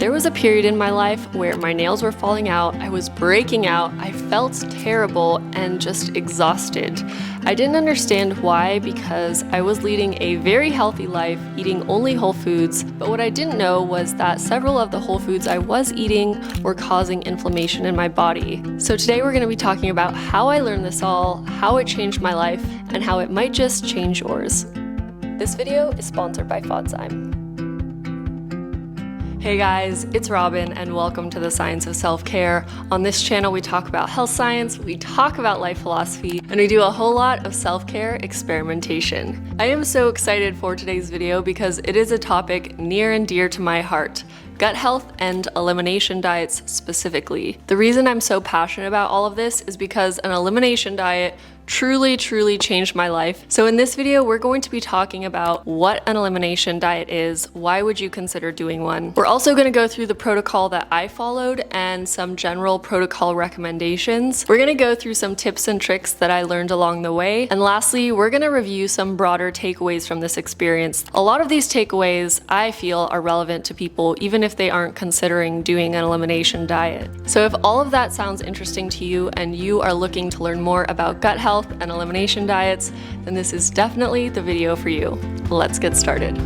There was a period in my life where my nails were falling out, I was breaking out, I felt terrible and just exhausted. I didn't understand why because I was leading a very healthy life, eating only whole foods, but what I didn't know was that several of the whole foods I was eating were causing inflammation in my body. So today we're going to be talking about how I learned this all, how it changed my life, and how it might just change yours. This video is sponsored by fodmap. Hey guys, it's Robin and welcome to the Science of Self-Care. On this channel we talk about health science, we talk about life philosophy, and we do a whole lot of self-care experimentation. I am so excited for today's video because it is a topic near and dear to my heart. Gut health and elimination diets specifically. The reason I'm so passionate about all of this is because an elimination diet truly changed my life. So in this video, we're going to be talking about what an elimination diet is, why would you consider doing one. We're also going to go through the protocol that I followed and some general protocol recommendations. We're going to go through some tips and tricks that I learned along the way. And lastly, we're going to review some broader takeaways from this experience. A lot of these takeaways I feel are relevant to people even if they aren't considering doing an elimination diet. So if all of that sounds interesting to you and you are looking to learn more about gut health and elimination diets, then this is definitely the video for you. Let's get started.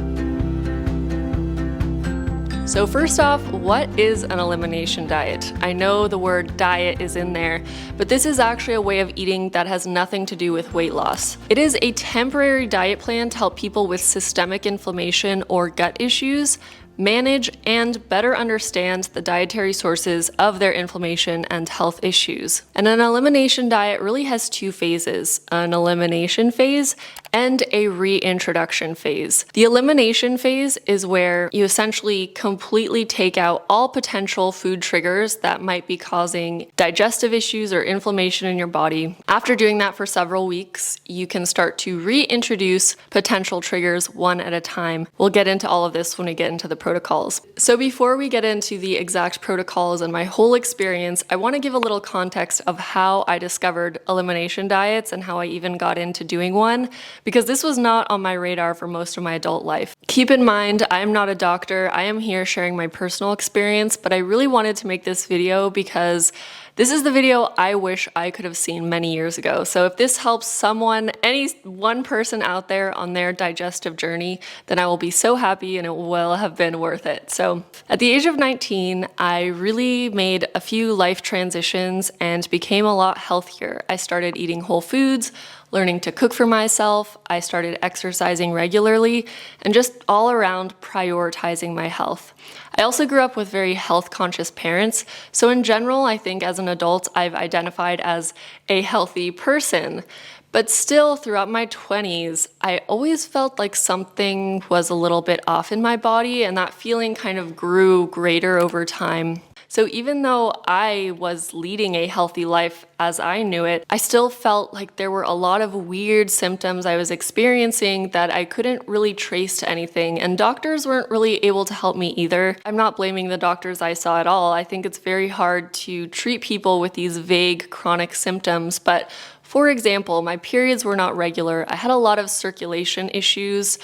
So first off, what is an elimination diet? I know the word diet is in there, but this is actually a way of eating that has nothing to do with weight loss. It is a temporary diet plan to help people with systemic inflammation or gut issues manage and better understand the dietary sources of their inflammation and health issues. And an elimination diet really has two phases, an elimination phase and a reintroduction phase. The elimination phase is where you essentially completely take out all potential food triggers that might be causing digestive issues or inflammation in your body. After doing that for several weeks, you can start to reintroduce potential triggers one at a time. We'll get into all of this when we get into the protocols. So before we get into the exact protocols and my whole experience, I want to give a little context of how I discovered elimination diets and how I even got into doing one, because this was not on my radar for most of my adult life. Keep in mind, I am not a doctor. I am here sharing my personal experience, but I really wanted to make this video because this is the video I wish I could have seen many years ago. So if this helps someone, any one person out there on their digestive journey, then I will be so happy and it will have been worth it. So at the age of 19, I really made a few life transitions and became a lot healthier. I started eating whole foods, learning to cook for myself, I started exercising regularly, and just all around prioritizing my health. I also grew up with very health-conscious parents, so in general, I think as an adult, I've identified as a healthy person. But still, throughout my 20s, I always felt like something was a little bit off in my body, and that feeling kind of grew greater over time. So even though I was leading a healthy life as I knew it, I still felt like there were a lot of weird symptoms I was experiencing that I couldn't really trace to anything, and doctors weren't really able to help me either. I'm not blaming the doctors I saw at all. I think it's very hard to treat people with these vague chronic symptoms, but for example, my periods were not regular. I had a lot of circulation issues,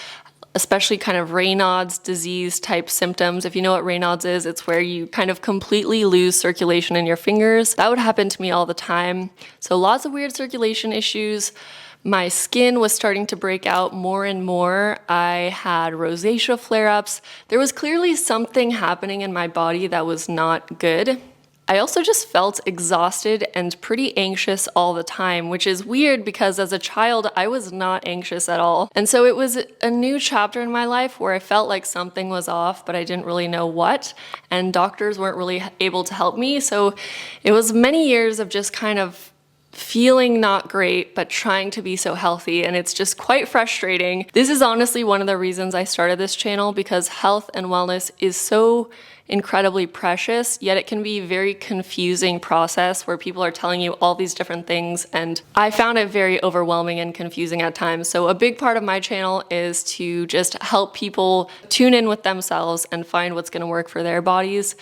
especially kind of Raynaud's disease type symptoms. If you know what Raynaud's is, it's where you kind of completely lose circulation in your fingers. That would happen to me all the time. So lots of weird circulation issues. My skin was starting to break out more and more. I had rosacea flare-ups. There was clearly something happening in my body that was not good. I also just felt exhausted and pretty anxious all the time, which is weird because as a child, I was not anxious at all. And so it was a new chapter in my life where I felt like something was off, but I didn't really know what, and doctors weren't really able to help me. So it was many years of just kind of feeling not great, but trying to be so healthy, and it's just quite frustrating. This is honestly one of the reasons I started this channel, because health and wellness is so incredibly precious, yet it can be a very confusing process where people are telling you all these different things, and I found it very overwhelming and confusing at times. So a big part of my channel is to just help people tune in with themselves and find what's going to work for their bodies.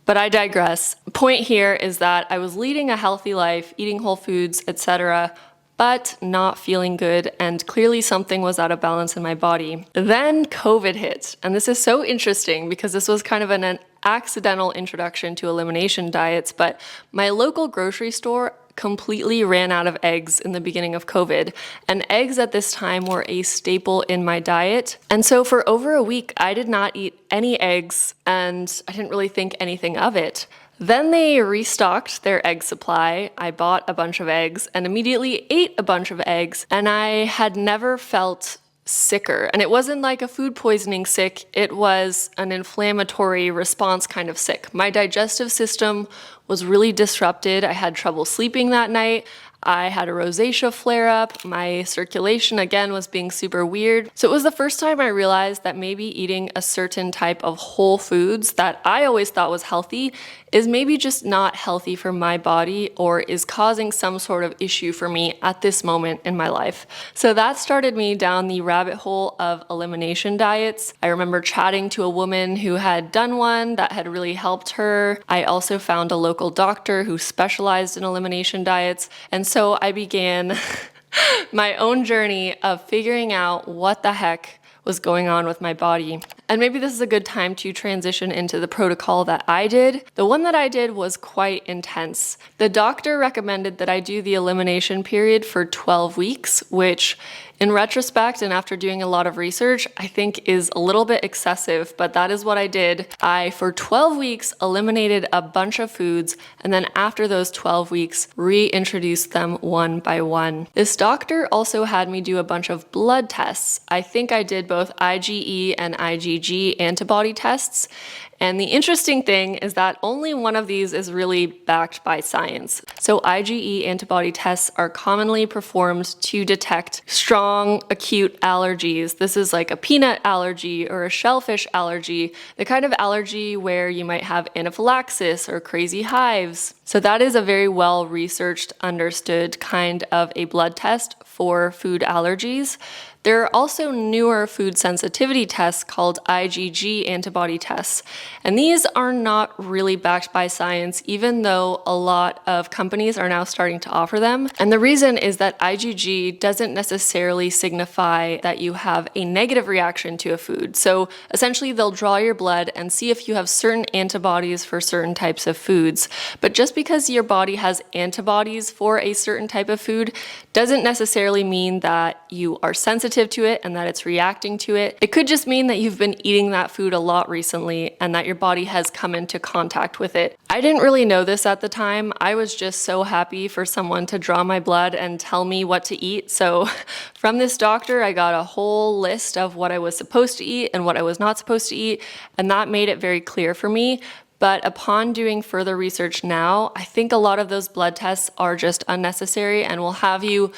But I digress. Point here is that I was leading a healthy life, eating whole foods, etc., but not feeling good, and clearly something was out of balance in my body. Then COVID hit, and this is so interesting because this was kind of an accidental introduction to elimination diets, but my local grocery store completely ran out of eggs in the beginning of COVID, and eggs at this time were a staple in my diet. And so for over a week, I did not eat any eggs, and I didn't really think anything of it. Then they restocked their egg supply. I bought a bunch of eggs and immediately ate a bunch of eggs, and I had never felt sicker. And it wasn't like a food poisoning sick, it was an inflammatory response kind of sick. My digestive system was really disrupted. I had trouble sleeping that night. I had a rosacea flare up. My circulation again was being super weird. So it was the first time I realized that maybe eating a certain type of whole foods that I always thought was healthy is maybe just not healthy for my body or is causing some sort of issue for me at this moment in my life. So that started me down the rabbit hole of elimination diets. I remember chatting to a woman who had done one that had really helped her. I also found a local doctor who specialized in elimination diets. And so I began my own journey of figuring out what the heck was going on with my body. And maybe this is a good time to transition into the protocol that I did. The one that I did was quite intense. The doctor recommended that I do the elimination period for 12 weeks, which in retrospect and after doing a lot of research, I think is a little bit excessive, but that is what I did. I, for 12 weeks, eliminated a bunch of foods, and then after those 12 weeks, reintroduced them one by one. This doctor also had me do a bunch of blood tests. I think I did both IgE and IgG antibody tests. And the interesting thing is that only one of these is really backed by science. So IgE antibody tests are commonly performed to detect strong acute allergies. This is like a peanut allergy or a shellfish allergy, the kind of allergy where you might have anaphylaxis or crazy hives. So that is a very well researched, understood kind of a blood test for food allergies. There are also newer food sensitivity tests called IgG antibody tests, and these are not really backed by science, even though a lot of companies are now starting to offer them. And the reason is that IgG doesn't necessarily signify that you have a negative reaction to a food. So essentially they'll draw your blood and see if you have certain antibodies for certain types of foods. But just because your body has antibodies for a certain type of food doesn't necessarily mean that you are sensitive to it and that it's reacting to it. It could just mean that you've been eating that food a lot recently and that your body has come into contact with it. I didn't really know this at the time. I was just so happy for someone to draw my blood and tell me what to eat. So from this doctor, I got a whole list of what I was supposed to eat and what I was not supposed to eat, and that made it very clear for me. But upon doing further research now, I think a lot of those blood tests are just unnecessary and will have you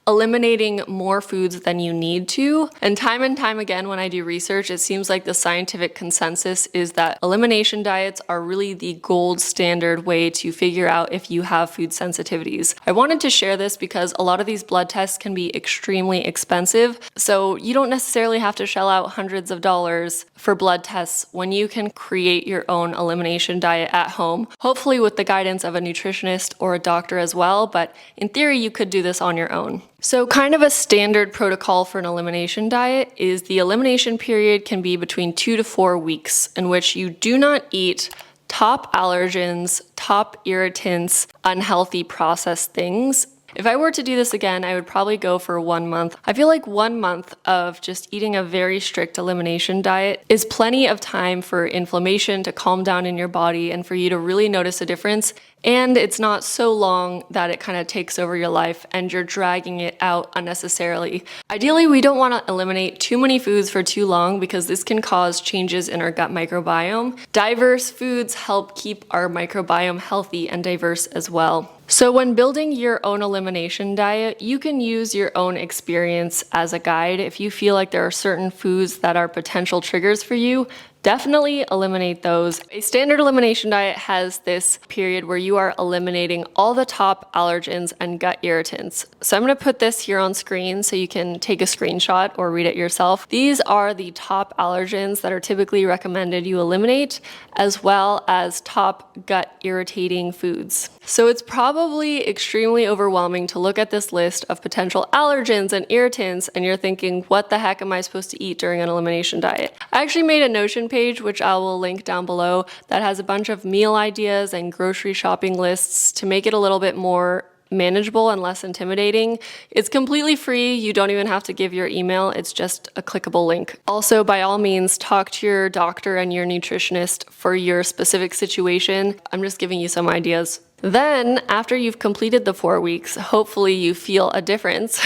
eliminating more foods than you need to. And time again, when I do research, it seems like the scientific consensus is that elimination diets are really the gold standard way to figure out if you have food sensitivities. I wanted to share this because a lot of these blood tests can be extremely expensive. So you don't necessarily have to shell out hundreds of dollars for blood tests when you can create your own elimination diet at home, hopefully with the guidance of a nutritionist or a doctor as well. But in theory, you could do this on your own. So kind of a standard protocol for an elimination diet is the elimination period can be between 2 to 4 weeks in which you do not eat top allergens, top irritants, unhealthy processed things. If I were to do this again, I would probably go for 1 month. I feel like 1 month of just eating a very strict elimination diet is plenty of time for inflammation to calm down in your body and for you to really notice a difference. And it's not so long that it kind of takes over your life and you're dragging it out unnecessarily. Ideally, we don't want to eliminate too many foods for too long because this can cause changes in our gut microbiome. Diverse foods help keep our microbiome healthy and diverse as well. So when building your own elimination diet, you can use your own experience as a guide. If you feel like there are certain foods that are potential triggers for you, definitely eliminate those. A standard elimination diet has this period where you are eliminating all the top allergens and gut irritants. So I'm going to put this here on screen so you can take a screenshot or read it yourself. These are the top allergens that are typically recommended you eliminate, as well as top gut irritating foods. So it's probably extremely overwhelming to look at this list of potential allergens and irritants and you're thinking, what the heck am I supposed to eat during an elimination diet? I actually made a Notion page page, which I will link down below, that has a bunch of meal ideas and grocery shopping lists to make it a little bit more manageable and less intimidating. It's completely free. You don't even have to give your email. It's just a clickable link. Also, by all means, talk to your doctor and your nutritionist for your specific situation. I'm just giving you some ideas. Then, after you've completed the 4 weeks, hopefully you feel a difference.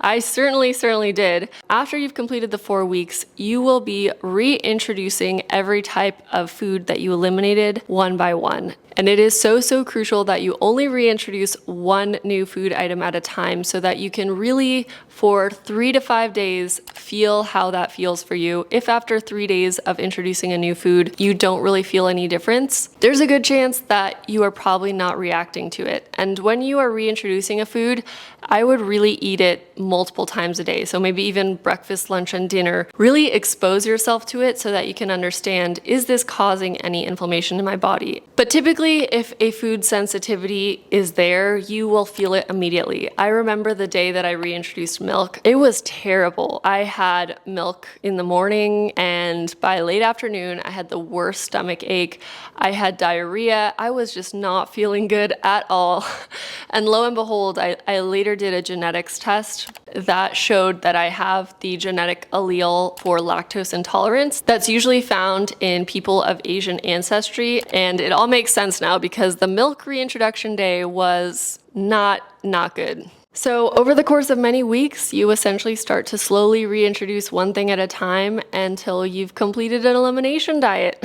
I certainly did. After you've completed the 4 weeks, you will be reintroducing every type of food that you eliminated one by one. And it is so crucial that you only reintroduce one new food item at a time so that you can really, for 3 to 5 days, feel how that feels for you. If after 3 days of introducing a new food, you don't really feel any difference, there's a good chance that you are probably not reacting to it. And when you are reintroducing a food, I would really eat it multiple times a day. So maybe even breakfast, lunch, and dinner. Really expose yourself to it so that you can understand, is this causing any inflammation in my body? But typically, if a food sensitivity is there, you will feel it immediately. I remember the day that I reintroduced milk. It was terrible. I had milk in the morning, and by late afternoon, I had the worst stomach ache. I had diarrhea. I was just not feeling good at all. And lo and behold, I later did a genetics test that showed that I have the genetic allele for lactose intolerance that's usually found in people of Asian ancestry. And it all makes sense now because the milk reintroduction day was not good. So over the course of many weeks, you essentially start to slowly reintroduce one thing at a time until you've completed an elimination diet.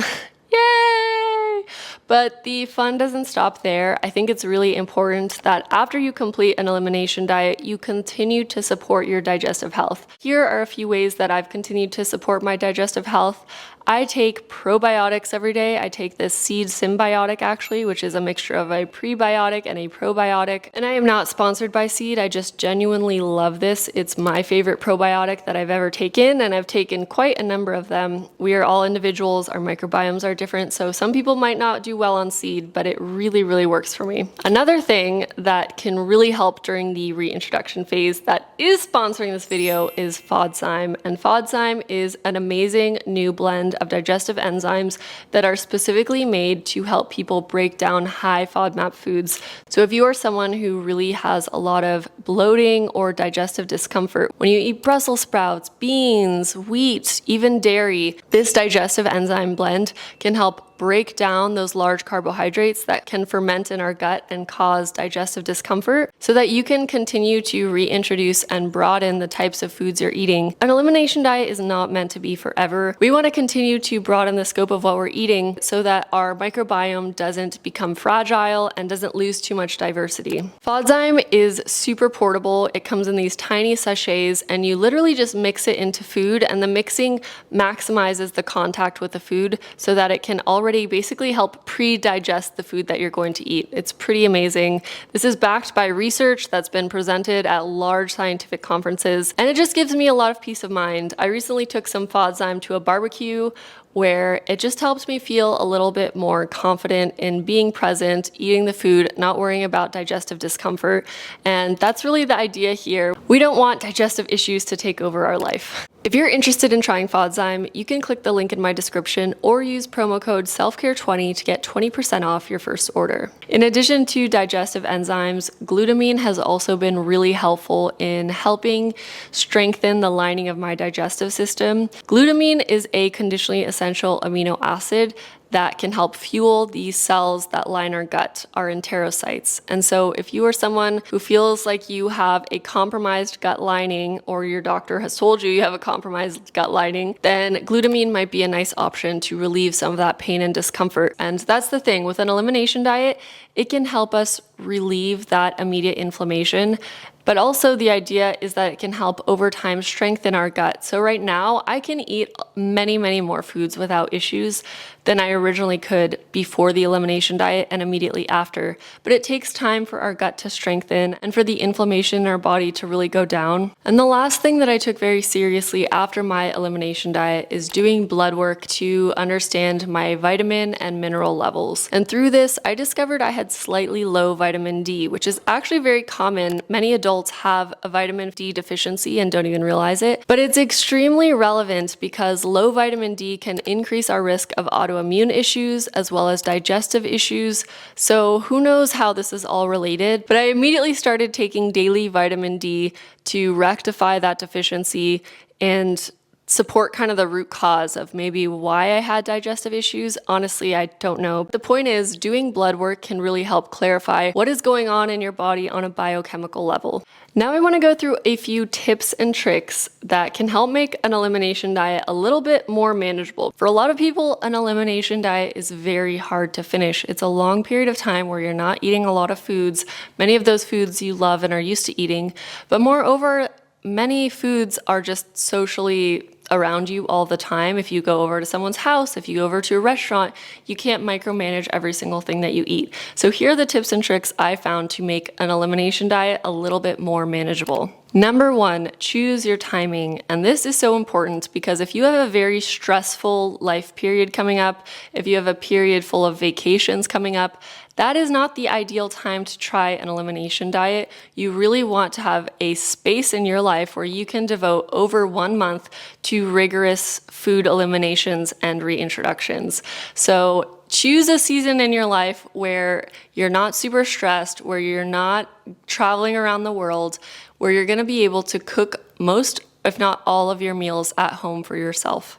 Yay! But the fun doesn't stop there. I think it's really important that after you complete an elimination diet, you continue to support your digestive health. Here are a few ways that I've continued to support my digestive health. I take probiotics every day. I take this seed symbiotic actually, which is a mixture of a prebiotic and a probiotic. And I am not sponsored by Seed. I just genuinely love this. It's my favorite probiotic that I've ever taken, and I've taken quite a number of them. We are all individuals. Our microbiomes are different. So some people might not do well on Seed, but it really works for me. Another thing that can really help during the reintroduction phase that is sponsoring this video is Fodzyme. And Fodzyme is an amazing new blend of digestive enzymes that are specifically made to help people break down high FODMAP foods. So if you are someone who really has a lot of bloating or digestive discomfort, when you eat Brussels sprouts, beans, wheat, even dairy, this digestive enzyme blend can help break down those large carbohydrates that can ferment in our gut and cause digestive discomfort so that you can continue to reintroduce and broaden the types of foods you're eating. An elimination diet is not meant to be forever. We want to continue to broaden the scope of what we're eating so that our microbiome doesn't become fragile and doesn't lose too much diversity. Fodzyme is super portable. It comes in these tiny sachets and you literally just mix it into food, and the mixing maximizes the contact with the food so that it can already basically help pre-digest the food that you're going to eat. It's pretty amazing. This is backed by research that's been presented at large scientific conferences, and it just gives me a lot of peace of mind. I recently took some Fodzyme to a barbecue where it just helps me feel a little bit more confident in being present, eating the food, not worrying about digestive discomfort. And that's really the idea here. We don't want digestive issues to take over our life. If you're interested in trying Fodzyme, you can click the link in my description or use promo code SELFCARE20 to get 20% off your first order. In addition to digestive enzymes, glutamine has also been really helpful in helping strengthen the lining of my digestive system. Glutamine is a conditionally essential amino acid that can help fuel these cells that line our gut, our enterocytes. And so if you are someone who feels like you have a compromised gut lining, or your doctor has told you you have a compromised gut lining, then glutamine might be a nice option to relieve some of that pain and discomfort. And that's the thing, with an elimination diet, it can help us relieve that immediate inflammation. But also the idea is that it can help over time strengthen our gut. So right now I can eat many more foods without issues than I originally could before the elimination diet and immediately after. But it takes time for our gut to strengthen and for the inflammation in our body to really go down. And the last thing that I took very seriously after my elimination diet is doing blood work to understand my vitamin and mineral levels. And through this, I discovered I had slightly low vitamin D, which is actually very common. Many adults have a vitamin D deficiency and don't even realize it, but it's extremely relevant because low vitamin D can increase our risk of autoimmune issues as well as digestive issues. So who knows how this is all related, but I immediately started taking daily vitamin D to rectify that deficiency and support kind of the root cause of maybe why I had digestive issues. Honestly, I don't know. The point is, doing blood work can really help clarify what is going on in your body on a biochemical level. Now I want to go through a few tips and tricks that can help make an elimination diet a little bit more manageable. For a lot of people, an elimination diet is very hard to finish. It's a long period of time where you're not eating a lot of foods, many of those foods you love and are used to eating, but moreover, many foods are just socially around you all the time. If you go over to someone's house, if you go over to a restaurant, you can't micromanage every single thing that you eat. So here are the tips and tricks I found to make an elimination diet a little bit more manageable. Number one, choose your timing. And this is so important because if you have a very stressful life period coming up, if you have a period full of vacations coming up, that is not the ideal time to try an elimination diet. You really want to have a space in your life where you can devote over 1 month to rigorous food eliminations and reintroductions. So choose a season in your life where you're not super stressed, where you're not traveling around the world, where you're going to be able to cook most, if not all, of your meals at home for yourself.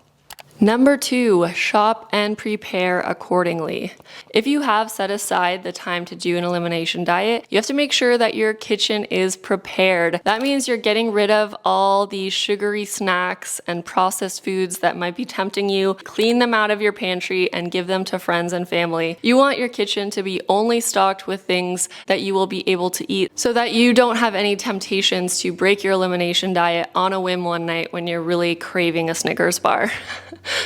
Number two, shop and prepare accordingly. If you have set aside the time to do an elimination diet, you have to make sure that your kitchen is prepared. That means you're getting rid of all these sugary snacks and processed foods that might be tempting you. Clean them out of your pantry and give them to friends and family. You want your kitchen to be only stocked with things that you will be able to eat so that you don't have any temptations to break your elimination diet on a whim one night when you're really craving a Snickers bar.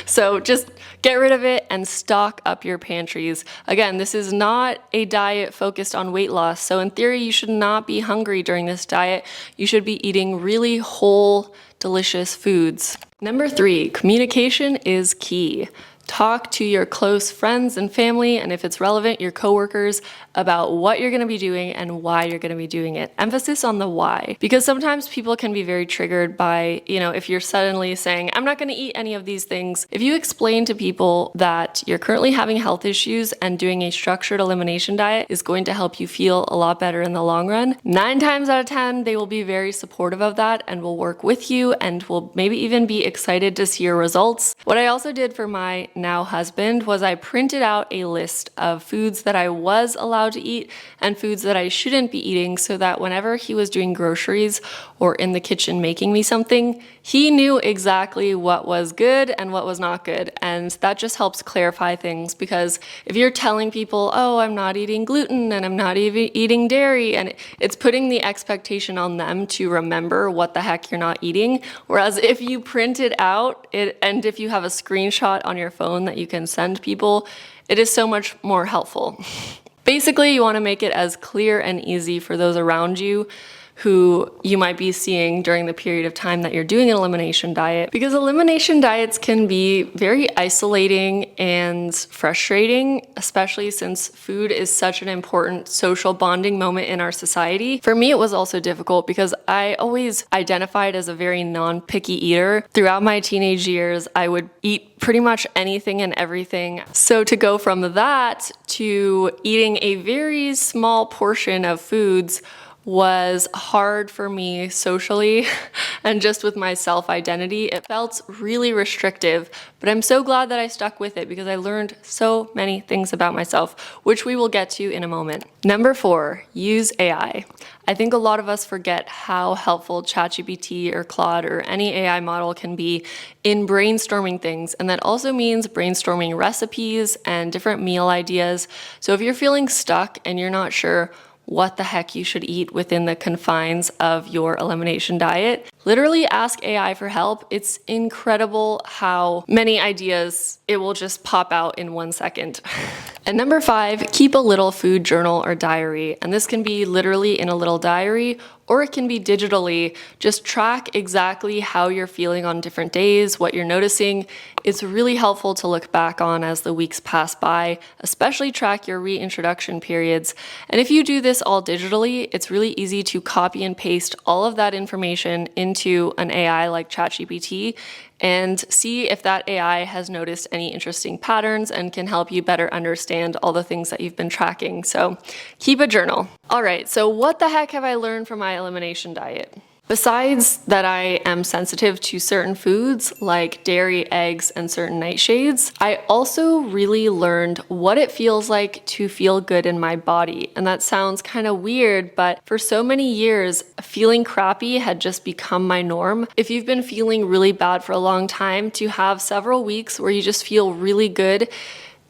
So just get rid of it and stock up your pantries. Again, this is not a diet focused on weight loss. So in theory, you should not be hungry during this diet. You should be eating really whole, delicious foods. Number three, communication is key. Talk to your close friends and family, and if it's relevant, your coworkers, about what you're going to be doing and why you're going to be doing it. Emphasis on the why, because sometimes people can be very triggered by, if you're suddenly saying, I'm not going to eat any of these things. If you explain to people that you're currently having health issues and doing a structured elimination diet is going to help you feel a lot better in the long run, 9 times out of 10, they will be very supportive of that and will work with you and will maybe even be excited to see your results. What I also did for my now husband was I printed out a list of foods that I was allowed to eat and foods that I shouldn't be eating so that whenever he was doing groceries or in the kitchen making me something, he knew exactly what was good and what was not good. And that just helps clarify things, because if you're telling people, oh, I'm not eating gluten and I'm not even eating dairy, and it's putting the expectation on them to remember what the heck you're not eating. Whereas if you print it out and if you have a screenshot on your phone that you can send people, it is so much more helpful. Basically, you want to make it as clear and easy for those around you who you might be seeing during the period of time that you're doing an elimination diet, because elimination diets can be very isolating and frustrating, especially since food is such an important social bonding moment in our society. For me, it was also difficult because I always identified as a very non-picky eater. Throughout my teenage years, I would eat pretty much anything and everything. So to go from that to eating a very small portion of foods was hard for me socially and just with my self-identity. It felt really restrictive, but I'm so glad that I stuck with it because I learned so many things about myself, which we will get to in a moment. Number 4, use AI. I think a lot of us forget how helpful ChatGPT or Claude or any AI model can be in brainstorming things, and that also means brainstorming recipes and different meal ideas. So if you're feeling stuck and you're not sure what the heck you should eat within the confines of your elimination diet, literally ask AI for help. It's incredible how many ideas it will just pop out in 1 second. And number 5, keep a little food journal or diary. And this can be literally in a little diary, or it can be digitally. Just track exactly how you're feeling on different days, what you're noticing. It's really helpful to look back on as the weeks pass by, especially track your reintroduction periods. And if you do this all digitally, it's really easy to copy and paste all of that information into an AI like ChatGPT and see if that AI has noticed any interesting patterns and can help you better understand all the things that you've been tracking. So keep a journal. All right, so what the heck have I learned from my elimination diet? Besides that I am sensitive to certain foods like dairy, eggs, and certain nightshades, I also really learned what it feels like to feel good in my body. And that sounds kind of weird, but for so many years, feeling crappy had just become my norm. If you've been feeling really bad for a long time, to have several weeks where you just feel really good,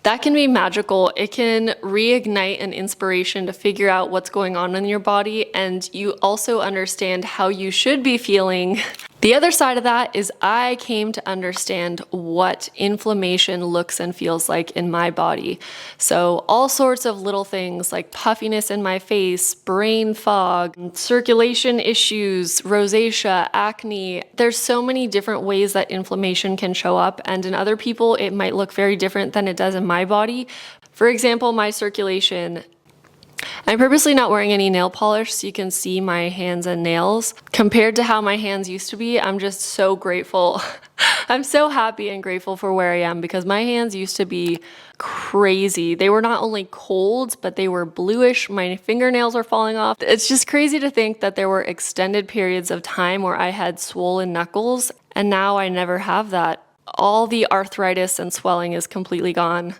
that can be magical. It can reignite an inspiration to figure out what's going on in your body, and you also understand how you should be feeling. The other side of that is I came to understand what inflammation looks and feels like in my body. So all sorts of little things like puffiness in my face, brain fog, circulation issues, rosacea, acne. There's so many different ways that inflammation can show up, and in other people it might look very different than it does in my body. For example, my circulation. I'm purposely not wearing any nail polish so you can see my hands and nails. Compared to how my hands used to be, I'm just so grateful. I'm so happy and grateful for where I am because my hands used to be crazy. They were not only cold, but they were bluish. My fingernails are falling off. It's just crazy to think that there were extended periods of time where I had swollen knuckles, and now I never have that. All the arthritis and swelling is completely gone.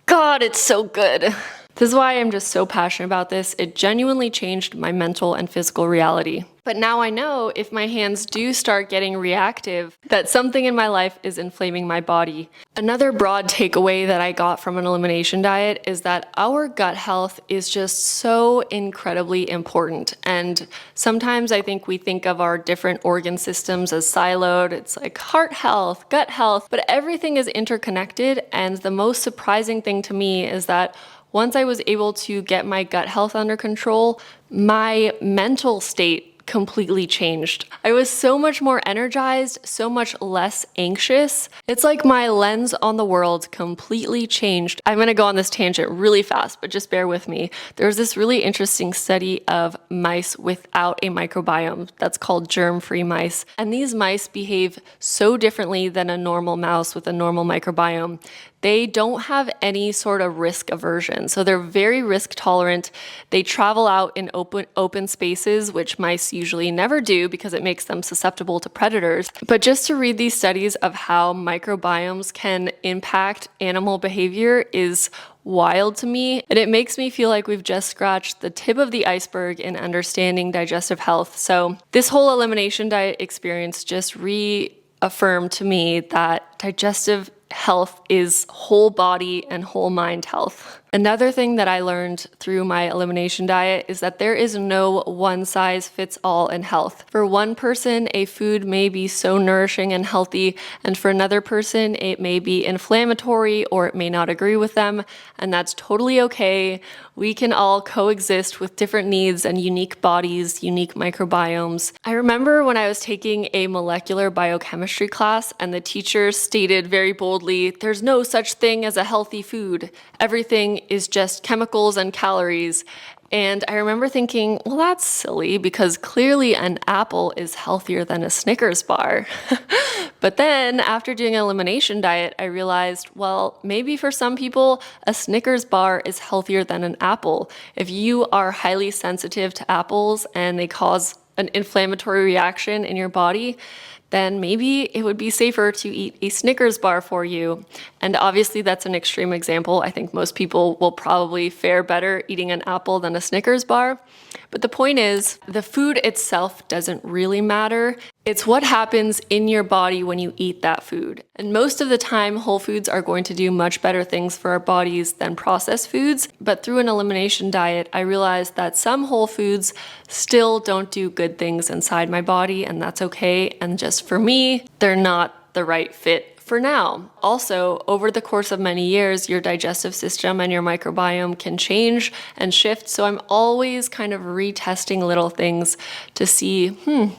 God, it's so good. This is why I'm just so passionate about this. It genuinely changed my mental and physical reality. But now I know if my hands do start getting reactive, that something in my life is inflaming my body. Another broad takeaway that I got from an elimination diet is that our gut health is just so incredibly important. And sometimes I think we think of our different organ systems as siloed. It's like heart health, gut health, but everything is interconnected. And the most surprising thing to me is that once I was able to get my gut health under control, my mental state completely changed. I was so much more energized, so much less anxious. It's like my lens on the world completely changed. I'm gonna go on this tangent really fast, but just bear with me. There's this really interesting study of mice without a microbiome that's called germ-free mice. And these mice behave so differently than a normal mouse with a normal microbiome. They don't have any sort of risk aversion. So they're very risk tolerant. They travel out in open spaces, which mice usually never do because it makes them susceptible to predators. But just to read these studies of how microbiomes can impact animal behavior is wild to me. And it makes me feel like we've just scratched the tip of the iceberg in understanding digestive health. So this whole elimination diet experience just reaffirmed to me that digestive health is whole body and whole mind health. Another thing that I learned through my elimination diet is that there is no one size fits all in health. For one person, a food may be so nourishing and healthy, and for another person, it may be inflammatory or it may not agree with them, and that's totally okay. We can all coexist with different needs and unique bodies, unique microbiomes. I remember when I was taking a molecular biochemistry class and the teacher stated very boldly, "There's no such thing as a healthy food. Everything is just chemicals and calories." And I remember thinking, well, that's silly because clearly an apple is healthier than a Snickers bar. But then after doing an elimination diet, I realized, well, maybe for some people, a Snickers bar is healthier than an apple. If you are highly sensitive to apples and they cause an inflammatory reaction in your body, then maybe it would be safer to eat a Snickers bar for you. And obviously that's an extreme example. I think most people will probably fare better eating an apple than a Snickers bar. But the point is, the food itself doesn't really matter. It's what happens in your body when you eat that food. And most of the time, whole foods are going to do much better things for our bodies than processed foods. But through an elimination diet, I realized that some whole foods still don't do good things inside my body, and that's okay. And just for me, they're not the right fit for now. Also, over the course of many years, your digestive system and your microbiome can change and shift. So I'm always kind of retesting little things to see,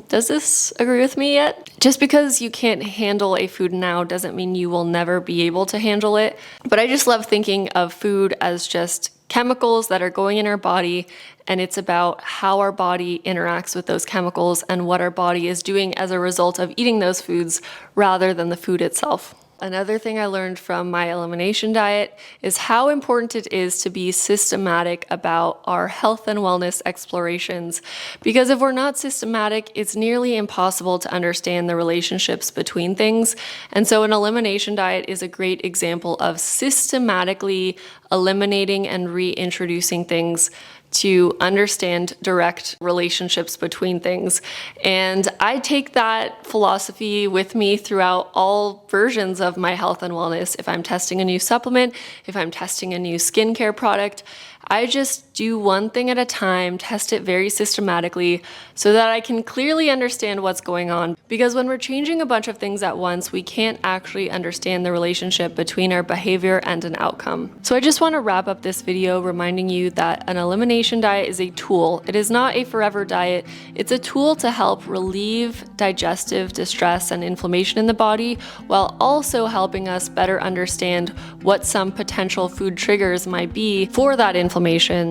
does this agree with me yet? Just because you can't handle a food now doesn't mean you will never be able to handle it. But I just love thinking of food as just chemicals that are going in our body, and it's about how our body interacts with those chemicals and what our body is doing as a result of eating those foods rather than the food itself. Another thing I learned from my elimination diet is how important it is to be systematic about our health and wellness explorations. Because if we're not systematic, it's nearly impossible to understand the relationships between things. And so an elimination diet is a great example of systematically eliminating and reintroducing things to understand direct relationships between things. And I take that philosophy with me throughout all versions of my health and wellness. If I'm testing a new supplement, if I'm testing a new skincare product, I just do one thing at a time, test it very systematically so that I can clearly understand what's going on. Because when we're changing a bunch of things at once, we can't actually understand the relationship between our behavior and an outcome. So I just want to wrap up this video reminding you that an elimination diet is a tool. It is not a forever diet. It's a tool to help relieve digestive distress and inflammation in the body, while also helping us better understand what some potential food triggers might be for that inflammation.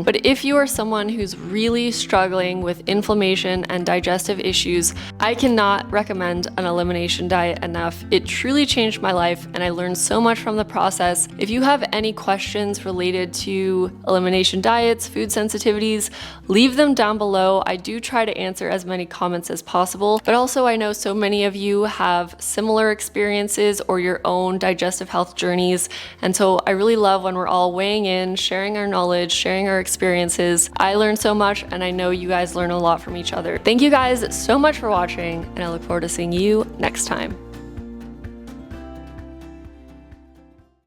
But if you are someone who's really struggling with inflammation and digestive issues, I cannot recommend an elimination diet enough. It truly changed my life and I learned so much from the process. If you have any questions related to elimination diets, food sensitivities, leave them down below. I do try to answer as many comments as possible, but also I know so many of you have similar experiences or your own digestive health journeys. And so I really love when we're all weighing in, sharing our knowledge, sharing our experiences. I learned so much and I know you guys learn a lot from each other. Thank you guys so much for watching and I look forward to seeing you next time.